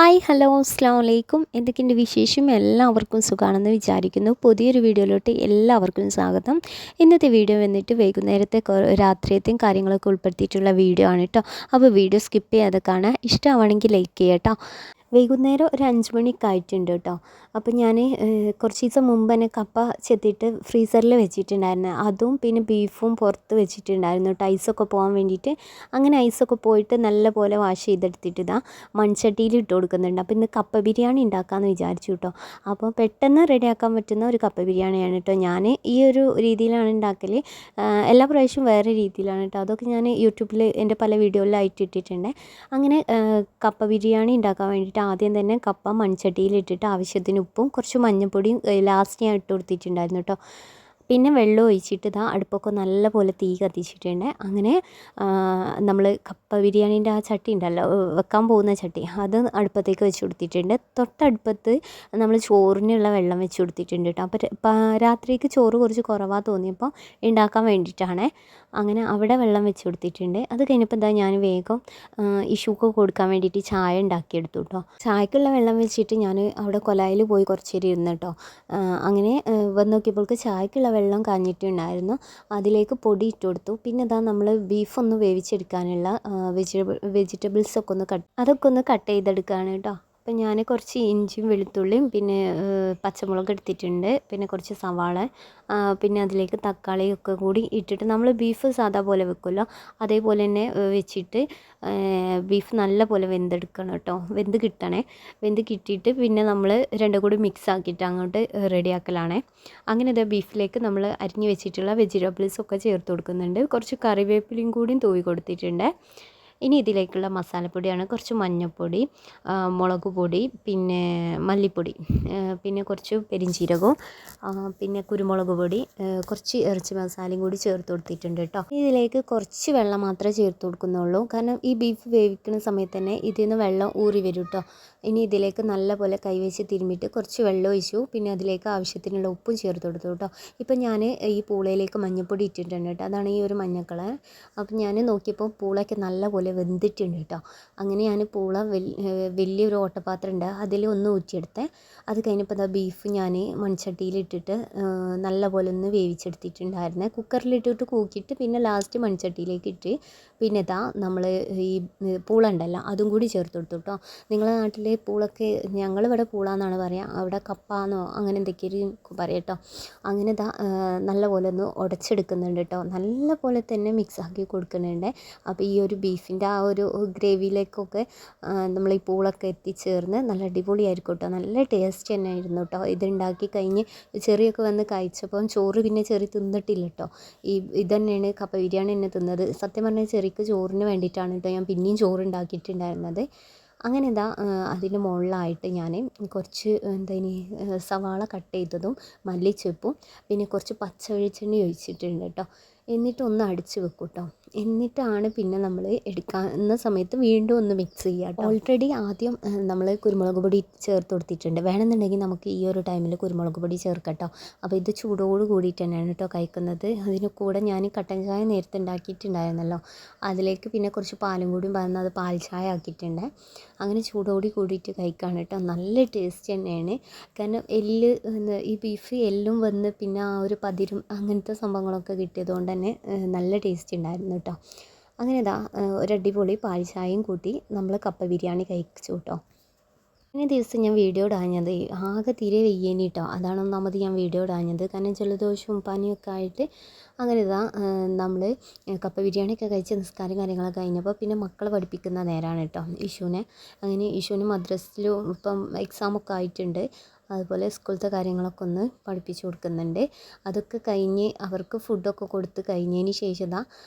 Hi hello അസ്സാം വലൈക്കും. എന്തൊക്കെയുണ്ട് വിശേഷം? എല്ലാവർക്കും സുഖമാണെന്ന് വിചാരിക്കുന്നു. പുതിയൊരു വീഡിയോയിലോട്ട് എല്ലാവർക്കും സ്വാഗതം. ഇന്നത്തെ വീഡിയോ വന്നിട്ട് വൈകുന്നേരത്തെ രാത്രിയത്തെയും കാര്യങ്ങളൊക്കെ ഉൾപ്പെടുത്തിയിട്ടുള്ള വീഡിയോ ആണ് കേട്ടോ. അപ്പോൾ വീഡിയോ സ്കിപ്പ് ചെയ്യാതെ കാണാം. ഇഷ്ടമാണെങ്കിൽ ലൈക്ക് ചെയ്യാം കേട്ടോ. വൈകുന്നേരം ഒരു 5 മണിയൊക്കെ ആയിട്ടുണ്ട് കേട്ടോ. അപ്പോൾ ഞാൻ കുറച്ച് ദിവസം മുമ്പ് തന്നെ കപ്പ ചെത്തിയിട്ട് ഫ്രീസറിൽ വെച്ചിട്ടുണ്ടായിരുന്നു. അതും പിന്നെ ബീഫും പുറത്ത് വെച്ചിട്ടുണ്ടായിരുന്നു കേട്ടോ, ഐസൊക്കെ പോകാൻ വേണ്ടിയിട്ട്. അങ്ങനെ ഐസൊക്കെ പോയിട്ട് നല്ല പോലെ വാഷ് ചെയ്തെടുത്തിട്ട് ഇതാ മൺചട്ടിയിൽ ഇട്ട് കൊടുക്കുന്നുണ്ട്. അപ്പോൾ ഇന്ന് കപ്പ ബിരിയാണി ഉണ്ടാക്കാമെന്ന് വിചാരിച്ചു കേട്ടോ. അപ്പോൾ പെട്ടെന്ന് റെഡിയാക്കാൻ പറ്റുന്ന ഒരു കപ്പ ബിരിയാണിയാണ് കേട്ടോ. ഞാൻ ഈ ഒരു രീതിയിലാണ് ഉണ്ടാക്കൽ. എല്ലാ പ്രാവശ്യവും വേറെ രീതിയിലാണ് കേട്ടോ. അതൊക്കെ ഞാൻ യൂട്യൂബിൽ എൻ്റെ പല വീഡിയോയിലായിട്ട് ഇട്ടിട്ടുണ്ട്. അങ്ങനെ കപ്പ ബിരിയാണി ഉണ്ടാക്കാൻ വേണ്ടിയിട്ട് ആദ്യം തന്നെ കപ്പ മൺചട്ടിയിലിട്ടിട്ട് ആവശ്യത്തിന് ഉപ്പും കുറച്ച് മഞ്ഞൾപ്പൊടിയും ലാസ്റ്റ് ഞാൻ ഇട്ട് കൊടുത്തിട്ടുണ്ടായിരുന്നു കേട്ടോ. പിന്നെ വെള്ളം ഒഴിച്ചിട്ട് ഇതാ അടുപ്പൊക്കെ നല്ല പോലെ തീ കത്തിച്ചിട്ടുണ്ട്. അങ്ങനെ നമ്മൾ കപ്പ ബിരിയാണീൻ്റെ ആ ചട്ടി ഉണ്ടല്ലോ, വെക്കാൻ പോകുന്ന ചട്ടി, അത് അടുപ്പത്തേക്ക് വെച്ച് കൊടുത്തിട്ടുണ്ട്. തൊട്ടടുപ്പത്ത് നമ്മൾ ചോറിനുള്ള വെള്ളം വെച്ച് കൊടുത്തിട്ടുണ്ട് കേട്ടോ. അപ്പോൾ രാത്രിക്ക് ചോറ് കുറച്ച് കുറവാണ് തോന്നിയപ്പോൾ ഉണ്ടാക്കാൻ വേണ്ടിയിട്ടാണ്. അങ്ങനെ അവിടെ വെള്ളം വെച്ച് കൊടുത്തിട്ടുണ്ട്. അത് കഴിഞ്ഞപ്പോൾ എന്താ ഞാൻ വേഗം ഇഷുക്ക് കൊടുക്കാൻ വേണ്ടിയിട്ട് ചായ ഉണ്ടാക്കിയെടുത്തു കേട്ടോ. ചായക്കുള്ള വെള്ളം വെച്ചിട്ട് ഞാൻ അവിടെ കൊലായിൽ പോയി കുറച്ച് നേരം ഇരുന്നു കേട്ടോ. അങ്ങനെ വന്ന് നോക്കിയപ്പോൾക്ക് ചായക്കുള്ള വെള്ളം കാഞ്ഞിട്ടുണ്ടായിരുന്നു. അതിലേക്ക് പൊടി ഇട്ട് കൊടുത്തു. പിന്നെ ഇതാ നമ്മൾ ബീഫൊന്ന് വേവിച്ചെടുക്കാനുള്ള വെജിറ്റബിൾസൊക്കെ അതൊക്കെ ഒന്ന് കട്ട് ചെയ്തെടുക്കുകയാണ് കേട്ടോ. അപ്പം ഞാൻ കുറച്ച് ഇഞ്ചിയും വെളുത്തുള്ളിയും പിന്നെ പച്ചമുളക് എടുത്തിട്ടുണ്ട്. പിന്നെ കുറച്ച് സവാള, പിന്നെ അതിലേക്ക് തക്കാളിയൊക്കെ കൂടി ഇട്ടിട്ട് നമ്മൾ ബീഫ് സാധാ പോലെ വെക്കുമല്ലോ അതേപോലെ തന്നെ വെച്ചിട്ട് ബീഫ് നല്ല പോലെ വെന്തെടുക്കണം കേട്ടോ. വെന്ത് കിട്ടണേ. വെന്ത് കിട്ടിയിട്ട് പിന്നെ നമ്മൾ രണ്ടും കൂടി മിക്സ് ആക്കിയിട്ട് അങ്ങോട്ട് റെഡിയാക്കലാണേ. അങ്ങനെ ഇതാ ബീഫിലേക്ക് നമ്മൾ അരിഞ്ഞ് വെച്ചിട്ടുള്ള വെജിറ്റബിൾസൊക്കെ ചേർത്ത് കൊടുക്കുന്നുണ്ട്. കുറച്ച് കറിവേപ്പിലയും കൂടിയും തൂവി കൊടുത്തിട്ടുണ്ട്. ഇനി ഇതിലേക്കുള്ള മസാലപ്പൊടിയാണ് കുറച്ച് മഞ്ഞൾപ്പൊടി, മുളക് പൊടി, പിന്നെ മല്ലിപ്പൊടി, പിന്നെ കുറച്ച് പെരിഞ്ചീരകവും, പിന്നെ കുരുമുളക് പൊടി, കുറച്ച് ഇറച്ചി മസാലയും കൂടി ചേർത്ത് കൊടുത്തിട്ടുണ്ട് കേട്ടോ. ഇതിലേക്ക് കുറച്ച് വെള്ളം മാത്രമേ ചേർത്ത് കൊടുക്കുന്നുള്ളൂ, കാരണം ഈ ബീഫ് വേവിക്കുന്ന സമയത്ത് തന്നെ ഇതിൽ നിന്ന് വെള്ളം ഊറി വരും കേട്ടോ. ഇനി ഇതിലേക്ക് നല്ല പോലെ കൈവച്ച് തിരുമ്മിയിട്ട് കുറച്ച് വെള്ളം ഒഴിച്ചു. പിന്നെ അതിലേക്ക് ആവശ്യത്തിനുള്ള ഉപ്പും ചേർത്ത് കൊടുത്തു കേട്ടോ. ഇപ്പം ഞാൻ ഈ പൂളയിലേക്ക് മഞ്ഞൾപ്പൊടി ഇട്ടിട്ടുണ്ട് കേട്ടോ. അതാണ് ഈ ഒരു മഞ്ഞ കളർ. അപ്പം ഞാൻ നോക്കിയപ്പോൾ പൂളയൊക്കെ നല്ല പോലെ വെന്തിട്ടുണ്ട് കേട്ടോ. അങ്ങനെ ഞാൻ പൂള വലിയൊരു ഓട്ടപാത്രം ഉണ്ട്, അതിൽ ഒന്ന് ഊറ്റിയെടുത്തേ. അത് കഴിഞ്ഞപ്പോൾ എന്താ ബീഫ് ഞാൻ മൺചട്ടിയിലിട്ടിട്ട് നല്ല പോലെ ഒന്ന് വേവിച്ചെടുത്തിട്ടുണ്ടായിരുന്നേ. കുക്കറിലിട്ടിട്ട് കൂക്കിയിട്ട് പിന്നെ ലാസ്റ്റ് മൺചട്ടിയിലേക്ക് ഇട്ട് പിന്നെ ഇതാ നമ്മൾ ഈ പൂള ഉണ്ടല്ലോ അതും കൂടി ചേർത്ത് കൊടുത്തു കേട്ടോ. നിങ്ങളുടെ നാട്ടിൽ പൂളൊക്കെ, ഞങ്ങളിവിടെ പൂള എന്നാണ് പറയുക, അവിടെ കപ്പാന്നോ അങ്ങനെ എന്തൊക്കെയും പറയാം കേട്ടോ. അങ്ങനെ ഇതാ നല്ല പോലെ ഒന്ന് ഉടച്ചെടുക്കുന്നുണ്ട് കേട്ടോ. നല്ല പോലെ തന്നെ മിക്സ് ആക്കി കൊടുക്കുന്നുണ്ട്. അപ്പോൾ ഈ ഒരു ബീഫിൻ്റെ ആ ഒരു ഗ്രേവിയിലേക്കൊക്കെ നമ്മൾ ഈ പൂളൊക്കെ എത്തിച്ചേർന്ന് നല്ല അടിപൊളിയായിരിക്കും കേട്ടോ. നല്ല ടേസ്റ്റ് തന്നെ ആയിരുന്നു കേട്ടോ. ഇതുണ്ടാക്കി കഴിഞ്ഞ് ചെറിയൊക്കെ വന്ന് കഴിച്ചപ്പം ചോറ് പിന്നെ ചെറിയ തിന്നിട്ടില്ല കേട്ടോ. ഇത് തന്നെയാണ് കപ്പ ബിരിയാണി തന്നെ തിന്നത്. സത്യം പറഞ്ഞാൽ ചെറിക്ക് ചോറിന് വേണ്ടിയിട്ടാണ് കേട്ടോ ഞാൻ പിന്നെയും ചോറ് ഉണ്ടാക്കിയിട്ടുണ്ടായിരുന്നത്. അങ്ങനെ ഇതാ അതിൻ്റെ മുകളിലായിട്ട് ഞാൻ കുറച്ച് സവാള കട്ട് ചെയ്തതും മല്ലിച്ചെപ്പും പിന്നെ കുറച്ച് പച്ച വെളിച്ചെണ്ണ ഒഴിച്ചിട്ടുണ്ട് കേട്ടോ. എന്നിട്ടൊന്ന് അടിച്ച് വെക്കും കേട്ടോ. എന്നിട്ടാണ് പിന്നെ നമ്മൾ എടുക്കുന്ന സമയത്ത് വീണ്ടും ഒന്ന് മിക്സ് ചെയ്യുക കേട്ടോ. ഓൾറെഡി ആദ്യം നമ്മൾ കുരുമുളക് പൊടി ചേർത്ത് കൊടുത്തിട്ടുണ്ട്. വേണമെന്നുണ്ടെങ്കിൽ നമുക്ക് ഈ ഒരു ടൈമിൽ കുരുമുളക് പൊടി ചേർക്കാം കേട്ടോ. അപ്പോൾ ഇത് ചൂടോട് കൂടിയിട്ട് തന്നെയാണ് കേട്ടോ കഴിക്കുന്നത്. അതിന് കൂടെ ഞാൻ കട്ടൻ ചായ നേരത്തെ ഉണ്ടാക്കിയിട്ടുണ്ടായിരുന്നല്ലോ, അതിലേക്ക് പിന്നെ കുറച്ച് പാലും കൂടി പറഞ്ഞ് അത് പാൽ ചായ ആക്കിയിട്ടുണ്ട്. അങ്ങനെ ചൂടോടി കൂടിയിട്ട് കഴിക്കുകയാണ് കേട്ടോ. നല്ല ടേസ്റ്റ് തന്നെയാണ്. കാരണം ഈ ബീഫ് എല്ലും വന്ന് പിന്നെ ആ ഒരു പതിരും അങ്ങനത്തെ സംഭവങ്ങളൊക്കെ കിട്ടിയതുകൊണ്ട് തന്നെ നല്ല ടേസ്റ്റ് ഉണ്ടായിരുന്നു കേട്ടോ. അങ്ങനെ ഇതാ ഒരു അടിപൊളി പാൽ ചായയും കൂട്ടി നമ്മൾ കപ്പ ബിരിയാണി കഴിച്ചു കേട്ടോ. ഇന്നേ ദിവസം ഞാൻ വീഡിയോ ഇടാഞ്ഞത് ആകെ തീരെ വയ്യേനി കേട്ടോ. അതാണ് ഒന്നാമത് ഞാൻ വീഡിയോ ഇടാഞ്ഞത്. കാരണം ജലദോഷവും പനിയൊക്കെ ആയിട്ട്. അങ്ങനെ ഇതാ നമ്മൾ കപ്പ ബിരിയാണിയൊക്കെ കഴിച്ച് നിസ്കാരം കാര്യങ്ങളൊക്കെ കഴിഞ്ഞപ്പോൾ പിന്നെ മക്കളെ പഠിപ്പിക്കുന്ന നേരമാണ് കേട്ടോ, ഇഷുവിനെ. അങ്ങനെ ഇഷുവിന് മദ്രസയിലും ഇപ്പം എക്സാമൊക്കെ ആയിട്ടുണ്ട്. അതുപോലെ സ്കൂളത്തെ കാര്യങ്ങളൊക്കെ ഒന്ന് പഠിപ്പിച്ചു കൊടുക്കുന്നുണ്ട്. അതൊക്കെ കഴിഞ്ഞ് അവർക്ക് ഫുഡൊക്കെ കൊടുത്ത് കഴിഞ്ഞതിന് ശേഷം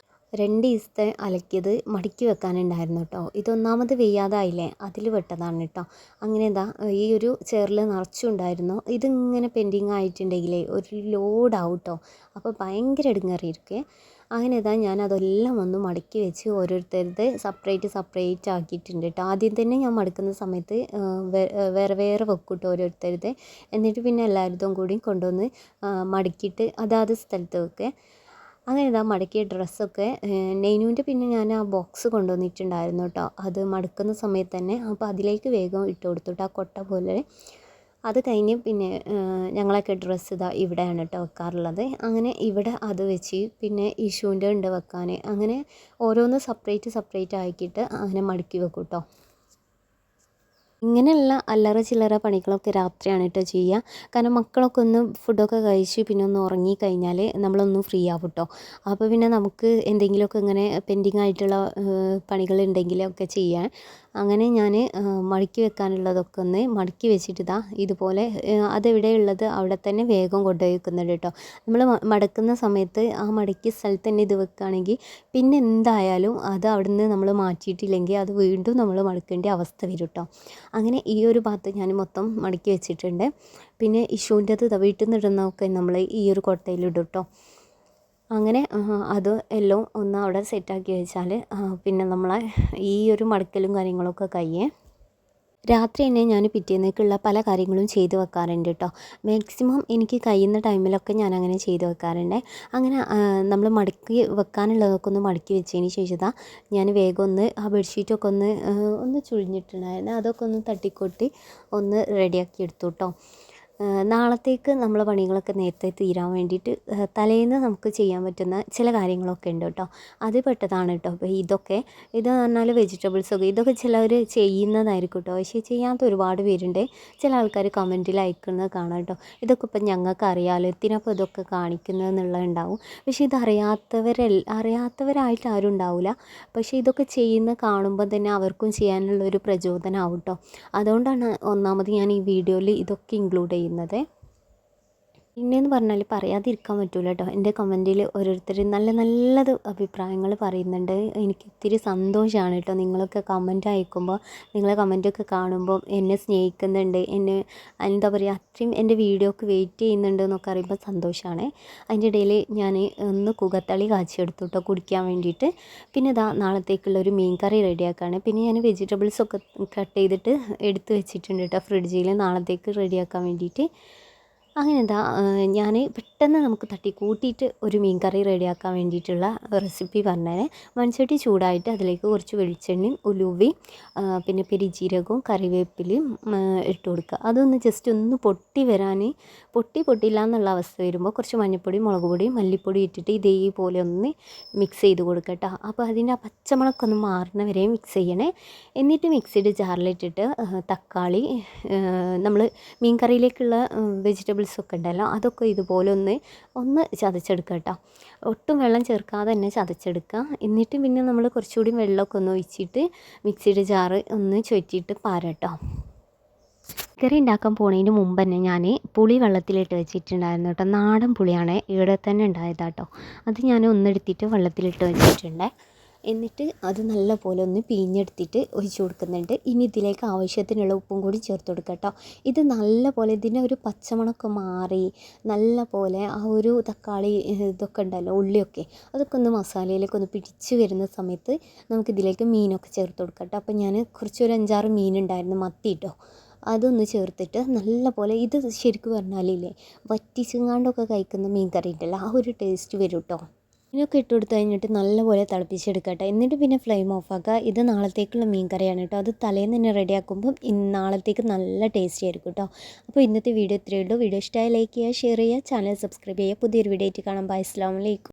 2 ദിവസത്തെ അലക്കിയത് മടക്കി വെക്കാനുണ്ടായിരുന്നു കേട്ടോ. ഇതൊന്നാമത് വെയ്യാതായില്ലേ, അതിൽ പെട്ടതാണ് കേട്ടോ. അങ്ങനെ ഈ ഒരു ചെയറിൽ നിറച്ചുണ്ടായിരുന്നു. ഇതിങ്ങനെ പെൻഡിങ് ആയിട്ടുണ്ടെങ്കിലേ ഒരു ലോഡാവും കേട്ടോ. അപ്പോൾ ഭയങ്കര ഇടുങ്ങേറിയിരിക്കേ. അങ്ങനെ ഞാൻ അതെല്ലാം ഒന്ന് മടക്കി വെച്ച് ഓരോരുത്തരുടെ സെപ്പറേറ്റ് ആക്കിയിട്ടുണ്ട് കേട്ടോ. ആദ്യം തന്നെ ഞാൻ മടക്കുന്ന സമയത്ത് വേറെ വേറെ വെക്കും കേട്ടോ ഓരോരുത്തരുടെ. എന്നിട്ട് പിന്നെ എല്ലാവരുടെയും കൂടി കൊണ്ടുവന്ന് മടക്കിയിട്ട് അതാത് സ്ഥലത്ത് വെക്കേ. അങ്ങനെ ഇതാ മടക്കിയ ഡ്രസ്സൊക്കെ നെയ്നുവിൻ്റെ പിന്നെ ഞാൻ ആ ബോക്സ് കൊണ്ടുവന്നിട്ടുണ്ടായിരുന്നു കേട്ടോ, അത് മടക്കുന്ന സമയത്ത് തന്നെ. അപ്പോൾ അതിലേക്ക് വേഗം ഇട്ട് കൊടുത്തു കേട്ടോ, ആ കൊട്ട പോലെ. അത് കഴിഞ്ഞ് പിന്നെ ഞങ്ങളൊക്കെ ഡ്രസ്സ് ഇതാ ഇവിടെയാണ് കേട്ടോ വെക്കാറുള്ളത്. അങ്ങനെ ഇവിടെ അത് വെച്ച് പിന്നെ ഇഷുവിൻ്റെ ഉണ്ട് വെക്കാൻ. അങ്ങനെ ഓരോന്ന് സെപ്പറേറ്റ് ആക്കിയിട്ട് അങ്ങനെ മടക്കി വെക്കും കേട്ടോ. ഇങ്ങനെയുള്ള അല്ലറ ചില്ലറ പണികളൊക്കെ രാത്രിയാണ് കേട്ടോ ചെയ്യുക. കാരണം മക്കളൊക്കെ ഒന്ന് ഫുഡൊക്കെ കഴിച്ച് പിന്നെ ഒന്ന് ഉറങ്ങിക്കഴിഞ്ഞാൽ നമ്മളൊന്ന് ഫ്രീ ആവും കേട്ടോ. അപ്പോൾ പിന്നെ നമുക്ക് എന്തെങ്കിലുമൊക്കെ ഇങ്ങനെ പെൻഡിങ് ആയിട്ടുള്ള പണികളുണ്ടെങ്കിലൊക്കെ ചെയ്യാൻ. അങ്ങനെ ഞാൻ മടക്കി വെക്കാനുള്ളതൊക്കെ ഒന്ന് മടക്കി വെച്ചിട്ട് ഇതാ ഇതുപോലെ അതെവിടെ ഉള്ളത് അവിടെ തന്നെ വേഗം കൊണ്ടുപോയി വെക്കുന്നുണ്ട് കേട്ടോ. നമ്മൾ മടക്കുന്ന സമയത്ത് ആ മടക്കിയ സ്ഥലത്ത് തന്നെ ഇത് വെക്കുകയാണെങ്കിൽ പിന്നെ എന്തായാലും അത് അവിടെ നിന്ന് നമ്മൾ മാറ്റിയിട്ടില്ലെങ്കിൽ അത് വീണ്ടും നമ്മൾ മടക്കേണ്ട അവസ്ഥ വരും കേട്ടോ. അങ്ങനെ ഈ ഒരു ഭാഗത്ത് ഞാൻ മൊത്തം മടക്കി വെച്ചിട്ടുണ്ട്. പിന്നെ ഇഷുവിൻ്റെത് വീട്ടിൽ നിന്ന് ഇടുന്നതൊക്കെ നമ്മൾ ഈ ഒരു കൊട്ടയിലിടും കേട്ടോ. അങ്ങനെ അത് എല്ലാം ഒന്ന് അവിടെ സെറ്റാക്കി വെച്ചാൽ പിന്നെ നമ്മളെ ഈ ഒരു മടക്കലും കാര്യങ്ങളൊക്കെ കഴിയേ. രാത്രി തന്നെ ഞാൻ പിറ്റേന്നേക്കുള്ള പല കാര്യങ്ങളും ചെയ്ത് വെക്കാറുണ്ട് കേട്ടോ. മാക്സിമം എനിക്ക് കഴിയുന്ന ടൈമിലൊക്കെ ഞാൻ അങ്ങനെ ചെയ്ത് വെക്കാറുണ്ട്. അങ്ങനെ നമ്മൾ മടക്കി വെക്കാനുള്ളതൊക്കെ ഒന്ന് മടക്കി വെച്ചതിന് ശേഷം ഞാൻ വേഗം ഒന്ന് ആ ബെഡ്ഷീറ്റൊക്കെ ഒന്ന് ചുഴിഞ്ഞിട്ടുണ്ടായിരുന്നു, അതൊക്കെ ഒന്ന് തട്ടിക്കൊട്ടി ഒന്ന് റെഡിയാക്കി എടുത്തു കേട്ടോ. നാളത്തേക്ക് നമ്മളെ പണികളൊക്കെ നേരത്തെ തീരാൻ വേണ്ടിയിട്ട് തലേന്ന് നമുക്ക് ചെയ്യാൻ പറ്റുന്ന ചില കാര്യങ്ങളൊക്കെ ഉണ്ട് കേട്ടോ. അത് പെട്ടതാണ് കേട്ടോ. അപ്പോൾ ഇത് പറഞ്ഞാൽ വെജിറ്റബിൾസൊക്കെ ഇതൊക്കെ ചിലവർ ചെയ്യുന്നതായിരിക്കും കേട്ടോ, പക്ഷേ ചെയ്യാത്ത ഒരുപാട് പേരുണ്ട്. ചില ആൾക്കാർ കമൻറ്റിൽ അയക്കുന്നത് കാണാം കേട്ടോ. ഇതൊക്കെ ഇപ്പം ഞങ്ങൾക്ക് അറിയാമല്ലോ, എന്തിനപ്പോൾ ഇതൊക്കെ കാണിക്കുന്നതെന്നുള്ളത് ഉണ്ടാവും. പക്ഷേ ഇത് അറിയാത്തവരായിട്ട് ആരും ഉണ്ടാവില്ല. പക്ഷേ ഇതൊക്കെ ചെയ്യുന്ന കാണുമ്പോൾ തന്നെ അവർക്കും ചെയ്യാനുള്ളൊരു പ്രചോദനമാവും കേട്ടോ. അതുകൊണ്ടാണ് ഒന്നാമത് ഞാൻ ഈ വീഡിയോയിൽ ഇതൊക്കെ ഇൻക്ലൂഡ് ചെയ്യുന്നത്. പിന്നെയെന്ന് പറഞ്ഞാൽ പറയാതിരിക്കാൻ പറ്റില്ല കേട്ടോ. എൻ്റെ കമൻറ്റിൽ ഓരോരുത്തർ നല്ലത് അഭിപ്രായങ്ങൾ പറയുന്നുണ്ട്. എനിക്ക് ഒത്തിരി സന്തോഷമാണ് കേട്ടോ. നിങ്ങളൊക്കെ കമൻറ്റ് അയക്കുമ്പോൾ, നിങ്ങളെ കമൻറ്റൊക്കെ കാണുമ്പോൾ എന്നെ സ്നേഹിക്കുന്നുണ്ട്, എന്നെ എന്താ പറയുക അത്രയും എൻ്റെ വീഡിയോക്ക് വെയിറ്റ് ചെയ്യുന്നുണ്ട് എന്നൊക്കെ അറിയുമ്പോൾ സന്തോഷമാണ്. അതിൻ്റെ ഇടയിൽ ഞാൻ ഒന്ന് കുകത്തളി കാച്ചിയെടുത്തു കേട്ടോ കുടിക്കാൻ വേണ്ടിയിട്ട്. പിന്നെ ഇതാ നാളത്തേക്കുള്ളൊരു മീൻ കറി റെഡിയാക്കുകയാണ്. പിന്നെ ഞാൻ വെജിറ്റബിൾസൊക്കെ കട്ട് ചെയ്തിട്ട് എടുത്ത് വെച്ചിട്ടുണ്ട് കേട്ടോ ഫ്രിഡ്ജിൽ നാളത്തേക്ക് റെഡിയാക്കാൻ വേണ്ടിയിട്ട്. അങ്ങനെ എന്താ ഞാൻ പെട്ടെന്ന് നമുക്ക് തട്ടിക്കൂട്ടിയിട്ട് ഒരു മീൻ കറി റെഡിയാക്കാൻ വേണ്ടിയിട്ടുള്ള റെസിപ്പി പറഞ്ഞേനെ. മൺചട്ടി ചൂടായിട്ട് അതിലേക്ക് കുറച്ച് വെളിച്ചെണ്ണയും ഉലുവയും പിന്നെ പെരിഞ്ജീരകവും കറിവേപ്പിലയും ഇട്ട് കൊടുക്കുക. അതൊന്ന് ജസ്റ്റ് ഒന്ന് പൊട്ടിയില്ല എന്നുള്ള അവസ്ഥ വരുമ്പോൾ കുറച്ച് മഞ്ഞൾപ്പൊടി, മുളക് പൊടി, മല്ലിപ്പൊടി ഇട്ടിട്ട് ഇതേപോലെ ഒന്ന് മിക്സ് ചെയ്ത് കൊടുക്കുക കേട്ടോ. അപ്പോൾ അതിൻ്റെ ആ പച്ചമുളകൊക്കെ ഒന്ന് മാറുന്ന വരെ മിക്സ് ചെയ്യണേ. എന്നിട്ട് മിക്സിയുടെ ജാറിലിട്ടിട്ട് തക്കാളി, നമ്മൾ മീൻ കറിയിലേക്കുള്ള വെജിറ്റബിൾസൊക്കെ ഉണ്ടല്ലോ അതൊക്കെ ഇതുപോലെ ഒന്ന് ചതച്ചെടുക്കുക കേട്ടോ. ഒട്ടും വെള്ളം ചേർക്കാതെ തന്നെ ചതച്ചെടുക്കുക. എന്നിട്ട് പിന്നെ നമ്മൾ കുറച്ചുകൂടി വെള്ളമൊക്കെ ഒന്ന് ഒഴിച്ചിട്ട് മിക്സിയുടെ ജാറ് ഒന്ന് ചുറ്റിയിട്ട് പാരട്ടോ. കറി ഉണ്ടാക്കാൻ പോണതിന് മുമ്പ് തന്നെ ഞാൻ പുളി വെള്ളത്തിലിട്ട് വെച്ചിട്ടുണ്ടായിരുന്നു കേട്ടോ. നാടൻ പുളിയാണ്, ഇവിടെ തന്നെ ഉണ്ടായതാട്ടോ. അത് ഞാൻ ഒന്നെടുത്തിട്ട് വെള്ളത്തിലിട്ട് വെച്ചിട്ടുണ്ട്. എന്നിട്ട് അത് നല്ല പോലെ ഒന്ന് പിഴിഞ്ഞെടുത്തിട്ട് ഒഴിച്ച് കൊടുക്കുന്നുണ്ട്. ഇനി ഇതിലേക്ക് ആവശ്യത്തിനുള്ള ഉപ്പും കൂടി ചേർത്ത് കൊടുക്കുക കേട്ടോ. ഇത് നല്ല പോലെ ഇതിൻ്റെ ഒരു പച്ചമണമൊക്കെ മാറി നല്ല പോലെ ആ ഒരു തക്കാളി ഇതൊക്കെ ഉണ്ടല്ലോ ഉള്ളിയൊക്കെ അതൊക്കെ ഒന്ന് മസാലയിലേക്ക് ഒന്ന് പിടിച്ച് വരുന്ന സമയത്ത് നമുക്കിതിലേക്ക് മീനൊക്കെ ചേർത്ത് കൊടുക്കാം കേട്ടോ. അപ്പം ഞാൻ കുറച്ചൊരു 5-6 മീനുണ്ടായിരുന്നു, മത്തി കേട്ടോ. അതൊന്ന് ചേർത്തിട്ട് നല്ല പോലെ ഇത് ശരിക്കും പറഞ്ഞാലില്ലേ വറ്റിച്ചെങ്ങാണ്ടൊക്കെ കഴിക്കുന്ന മീൻ കറി ഉണ്ടല്ലോ ആ ഒരു ടേസ്റ്റ് വരും കേട്ടോ. ഇതിനൊക്കെ ഇട്ട് കൊടുത്ത് കഴിഞ്ഞിട്ട് നല്ലപോലെ തിളപ്പിച്ചെടുക്കട്ടെ. എന്നിട്ട് പിന്നെ ഫ്ലെയിം ഓഫാക്കുക. ഇത് നാളത്തേക്കുള്ള മീൻ കറിയാണ് കേട്ടോ. അത് തലേന്ന് തന്നെ റെഡിയാക്കുമ്പം നാളത്തേക്ക് നല്ല ടേസ്റ്റി ആയിരിക്കും കേട്ടോ. അപ്പോൾ ഇന്നത്തെ വീഡിയോ ഇത്രയേ ഉള്ളൂ. വീഡിയോ ഇഷ്ടമായി ലൈക്ക് ചെയ്യുക, ഷെയർ ചെയ്യുക, ചാനൽ സബ്സ്ക്രൈബ് ചെയ്യുക. പുതിയൊരു വീഡിയോ ആയിട്ട് കാണാം. ബൈ, അസ്സലാമു അലൈക്കും.